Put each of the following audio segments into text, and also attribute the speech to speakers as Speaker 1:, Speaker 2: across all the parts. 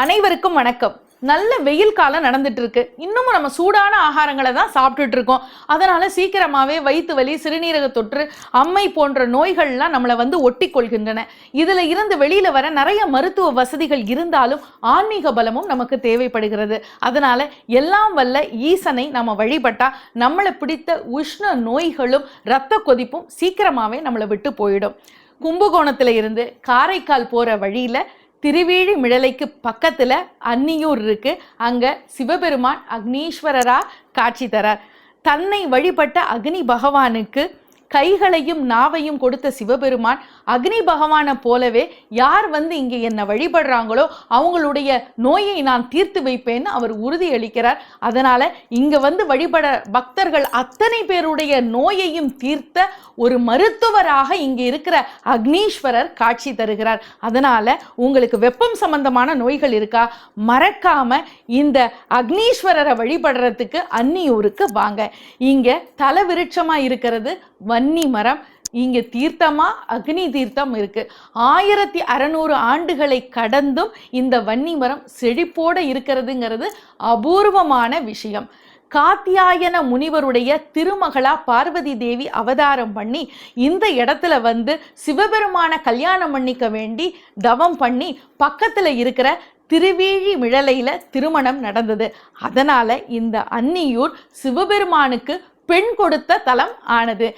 Speaker 1: அனைவருக்கும் வணக்கம். நல்ல வெயில் காலம் நடந்துட்டு இருக்கு. இன்னமும் நம்ம சூடான ஆகாரங்களை தான் சாப்பிட்டுட்டு இருக்கோம். அதனால சீக்கிரமாவே வயிற்று வலி, சிறுநீரக தொற்று, அம்மை போன்ற நோய்கள்லாம் நம்மளை வந்து ஒட்டி கொள்கின்றன. இதுல இருந்து வெளியில வர நிறைய மருத்துவ வசதிகள் இருந்தாலும் ஆன்மீக பலமும் நமக்கு தேவைப்படுகிறது. அதனால எல்லாம் வல்ல ஈசனை நம்ம வழிபட்டா நம்மளை பிடித்த உஷ்ண நோய்களும் இரத்த கொதிப்பும் சீக்கிரமாவே நம்மளை விட்டு போயிடும். கும்பகோணத்துல இருந்து காரைக்கால் போற வழியில திருவேழி மிழலைக்கு பக்கத்துல அன்னியூர் இருக்கு. அங்க சிவபெருமான் அக்னீஸ்வரரா காட்சி தரார். தன்னை வழிபட்ட அக்னி பகவானுக்கு கைகளையும் நாவையும் கொடுத்த சிவபெருமான் அக்னி பகவானை போலவே யார் வந்து இங்கே என்னை வழிபடுறாங்களோ அவங்களுடைய நோயை நான் தீர்த்து வைப்பேன்னு அவர் உறுதி அளிக்கிறார். அதனால இங்க வந்து வழிபட பக்தர்கள் அத்தனை பேருடைய நோயையும் தீர்த்த ஒரு மருத்துவராக இங்க இருக்கிற அக்னீஸ்வரர் காட்சி தருகிறார். அதனால உங்களுக்கு வெப்பம் சம்பந்தமான நோய்கள் இருக்கா, மறக்காம இந்த அக்னீஸ்வரரை வழிபடுறதுக்கு அன்னியூருக்கு வாங்க. இங்க தல விருட்சமா இருக்கிறது வன்னி மரம். இங்க தீர்த்தமா அக்னி தீர்த்தம் இருக்கு. 1600 ஆண்டுகளை கடந்தும் இந்த வன்னி மரம் செழிப்போட இருக்கிறதுங்கிறது அபூர்வமான விஷயம். காத்தியாயன முனிவருடைய திருமகளா பார்வதி தேவி அவதாரம் பண்ணி இந்த இடத்துல வந்து சிவபெருமான கல்யாணம் பண்ணிக்க வேண்டி தவம் பண்ணி பக்கத்துல இருக்கிற திருவேழி மிழலையில திருமணம் நடந்தது. அதனால இந்த அன்னியூர் சிவபெருமானுக்கு பெண் கொடுத்த தலம் ஆனது.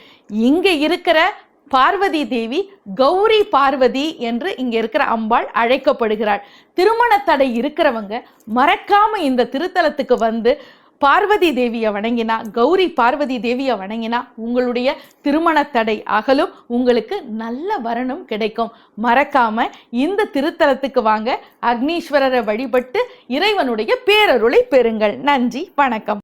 Speaker 1: இங்க இருக்கிற பார்வதி தேவி கௌரி பார்வதி என்று இங்க இருக்கிற அம்பாள் அழைக்கப்படுகிறாள். திருமண தடை இருக்கிறவங்க மறக்காம இந்த திருத்தலத்துக்கு வந்து பார்வதி தேவியை வணங்கினா, கௌரி பார்வதி தேவியை வணங்கினா உங்களுடைய திருமண தடை அகலும், உங்களுக்கு நல்ல வரனும் கிடைக்கும். மறக்காம இந்த திருத்தலத்துக்கு வாங்க, அக்னீஸ்வரரை வழிபட்டு இறைவனுடைய பேரருளை பெறுங்கள். நன்றி, வணக்கம்.